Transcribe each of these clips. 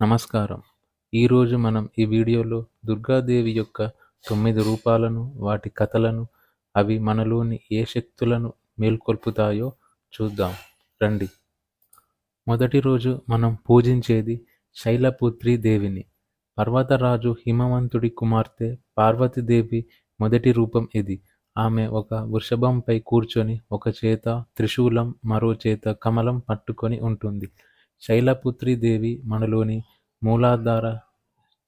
నమస్కారం. ఈరోజు మనం ఈ వీడియోలో దుర్గాదేవి యొక్క 9 రూపాలను, వాటి కథలను, అవి మనలోని ఏ శక్తులను మేల్కొల్పుతాయో చూద్దాం రండి. మొదటి రోజు మనం పూజించేది శైలపుత్రి దేవిని. పర్వతరాజు హిమవంతుడి కుమార్తె పార్వతీదేవి మొదటి రూపం ఇది. ఆమె ఒక వృషభంపై కూర్చొని ఒక చేత త్రిశూలం, మరో చేత కమలం పట్టుకొని ఉంటుంది. శైలపుత్రి దేవి మనలోని మూలాధార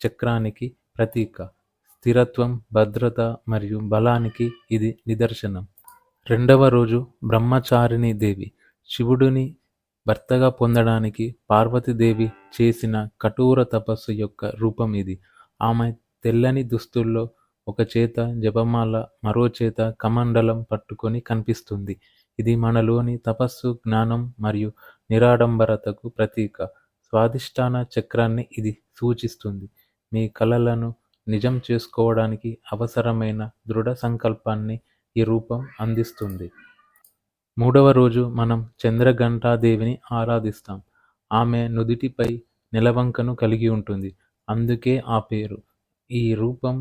చక్రానికి ప్రతీక. స్థిరత్వం, భద్రత మరియు బలానికి ఇది నిదర్శనం. రెండవ రోజు బ్రహ్మచారిణి దేవి. శివుడిని భర్తగా పొందడానికి పార్వతీదేవి చేసిన కఠోర తపస్సు యొక్క రూపం ఇది. ఆమె తెల్లని దుస్తుల్లో ఒక చేత జపమాల, మరో చేత కమండలం పట్టుకొని కనిపిస్తుంది. ఇది మనలోని తపస్సు, జ్ఞానం మరియు నిరాడంబరతకు ప్రతీక. స్వాధిష్టాన చక్రాన్ని ఇది సూచిస్తుంది. మీ కలలను నిజం చేసుకోవడానికి అవసరమైన దృఢ సంకల్పాన్ని ఈ రూపం అందిస్తుంది. మూడవ రోజు మనం చంద్రఘంటాదేవిని ఆరాధిస్తాం. ఆమె నుదిటిపై నెలవంకను కలిగి ఉంటుంది, అందుకే ఆ పేరు. ఈ రూపం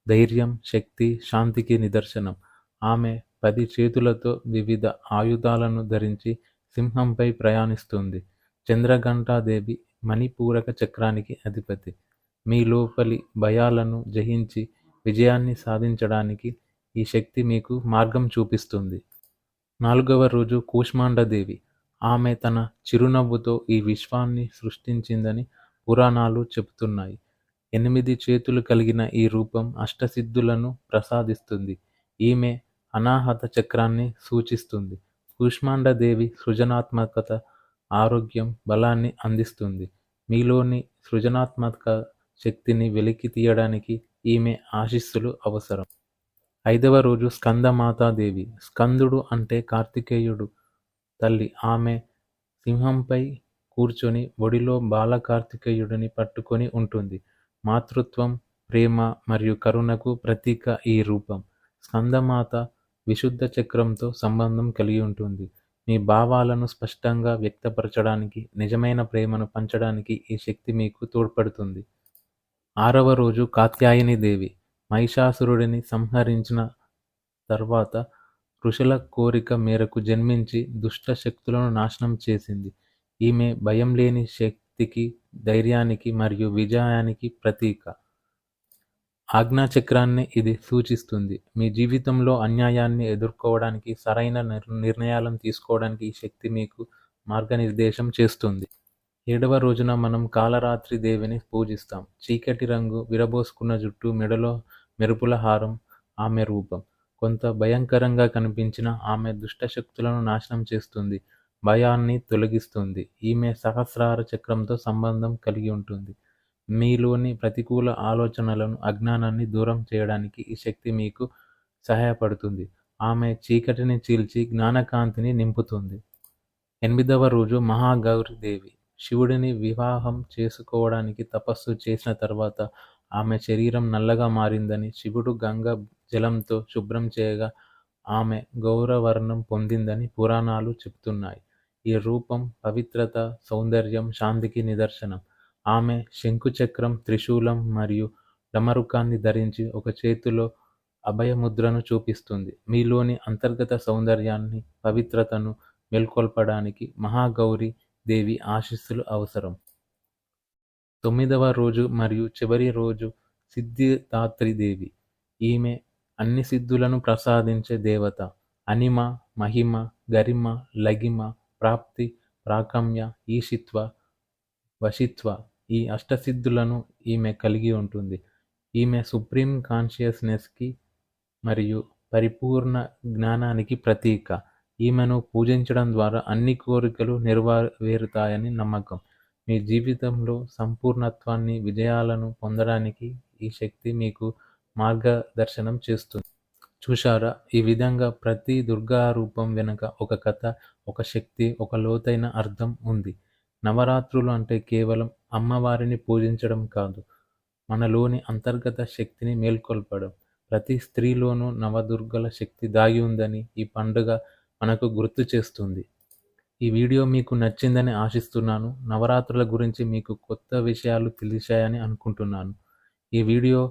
ధైర్యం, శక్తి, శాంతికి నిదర్శనం. ఆమె 10 చేతులతో వివిధ ఆయుధాలను ధరించి సింహంపై ప్రయాణిస్తుంది. చంద్రఘంటాదేవి మణిపూరక చక్రానికి అధిపతి. మీ లోపలి భయాలను జయించి విజయాన్ని సాధించడానికి ఈ శక్తి మీకు మార్గం చూపిస్తుంది. నాలుగవ రోజు కూష్మాండదేవి. ఆమె తన చిరునవ్వుతో ఈ విశ్వాన్ని సృష్టించిందని పురాణాలు చెబుతున్నాయి. 8 చేతులు కలిగిన ఈ రూపం అష్టసిద్ధులను ప్రసాదిస్తుంది. ఈమె అనాహత చక్రాన్ని సూచిస్తుంది. కూష్మాండదేవి సృజనాత్మకత, ఆరోగ్యం, బలాన్ని అందిస్తుంది. మీలోని సృజనాత్మక శక్తిని వెలికి తీయడానికి ఈమె ఆశీస్సులు అవసరం. ఐదవ రోజు స్కందమాతాదేవి. స్కందుడు అంటే కార్తికేయుడు తల్లి. ఆమె సింహంపై కూర్చొని ఒడిలో బాలకార్తికేయుడిని పట్టుకొని ఉంటుంది. మాతృత్వం, ప్రేమ మరియు కరుణకు ప్రతీక ఈ రూపం. స్కందమాత విశుద్ధ చక్రంతో సంబంధం కలిగి ఉంటుంది. మీ భావాలను స్పష్టంగా వ్యక్తపరచడానికి, నిజమైన ప్రేమను పంచడానికి ఈ శక్తి మీకు తోడ్పడుతుంది. ఆరవ రోజు కాత్యాయని దేవి. మహిషాసురుడిని సంహరించిన తర్వాత ఋషుల కోరిక మేరకు జన్మించి దుష్ట శక్తులను నాశనం చేసింది. ఈమె భయం లేని శక్తికి, ధైర్యానికి మరియు విజయానికి ప్రతీక. ఆజ్ఞాచక్రాన్ని ఇది సూచిస్తుంది. మీ జీవితంలో అన్యాయాన్ని ఎదుర్కోవడానికి, సరైన నిర్ణయాలను తీసుకోవడానికి ఈ శక్తి మీకు మార్గనిర్దేశం చేస్తుంది. ఏడవ రోజున మనం కాలరాత్రి దేవిని పూజిస్తాం. చీకటి రంగు, విరబోసుకున్న జుట్టు, మెడలో మెరుపుల హారం ఆమె రూపం. కొంత భయంకరంగా కనిపించిన ఆమె దుష్టశక్తులను నాశనం చేస్తుంది, భయాన్ని తొలగిస్తుంది. ఈమె సహస్రార చక్రంతో సంబంధం కలిగి ఉంటుంది. మీలోని ప్రతికూల ఆలోచనలను, అజ్ఞానాన్ని దూరం చేయడానికి ఈ శక్తి మీకు సహాయపడుతుంది. ఆమె చీకటిని చీల్చి జ్ఞానకాంతిని నింపుతుంది. ఎనిమిదవ రోజు మహాగౌరి దేవి. శివుడిని వివాహం చేసుకోవడానికి తపస్సు చేసిన తర్వాత ఆమె శరీరం నల్లగా మారిందని, శివుడు గంగ జలంతో శుభ్రం చేయగా ఆమె గౌరవర్ణం పొందిందని పురాణాలు చెబుతున్నాయి. ఈ రూపం పవిత్రత, సౌందర్యం, శాంతికి నిదర్శనం. ఆమె శంకుచక్రం, త్రిశూలం మరియు డమరుకాన్ని ధరించి ఒక చేతిలో అభయముద్రను చూపిస్తుంది. మీలోని అంతర్గత సౌందర్యాన్ని, పవిత్రతను మేల్కొల్పడానికి మహాగౌరి దేవి ఆశీస్సులు అవసరం. 9వ రోజు మరియు చివరి రోజు సిద్ధిదాత్రి దేవి. ఈమె అన్ని సిద్ధులను ప్రసాదించే దేవత. అనిమ, మహిమ, గరిమ, లగిమ, ప్రాప్తి, ప్రాకమ్య, ఈశిత్వ, వశిత్వ, ఈ అష్టసిద్ధులను ఈమె కలిగి ఉంటుంది. ఈమె సుప్రీం కాన్షియస్నెస్కి మరియు పరిపూర్ణ జ్ఞానానికి ప్రతీక. ఈమెను పూజించడం ద్వారా అన్ని కోరికలు నెరవేరుతాయని నమ్మకం. మీ జీవితంలో సంపూర్ణత్వాన్ని, విజయాలను పొందడానికి ఈ శక్తి మీకు మార్గదర్శనం చేస్తుంది. చూశారా, ఈ విధంగా ప్రతి దుర్గా రూపం వెనుక ఒక కథ, ఒక శక్తి, ఒక లోతైన అర్థం ఉంది. నవరాత్రులు అంటే కేవలం అమ్మవారిని పూజించడం కాదు, మనలోని అంతర్గత శక్తిని మేల్కొల్పడం. ప్రతి స్త్రీలోనూ నవదుర్గల శక్తి దాగి ఉందని ఈ పండుగ మనకు గుర్తు చేస్తుంది. ఈ వీడియో మీకు నచ్చిందని ఆశిస్తున్నాను. నవరాత్రుల గురించి మీకు కొత్త విషయాలు తెలిసాయని అనుకుంటున్నాను. ఈ వీడియో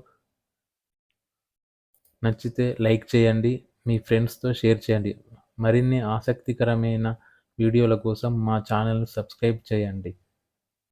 నచ్చితే లైక్ చేయండి. మీ ఫ్రెండ్స్‌తో షేర్ చేయండి. మరిన్ని ఆసక్తికరమైన వీడియోల కోసం మా ఛానల్‌ని సబ్స్క్రైబ్ చేయండి.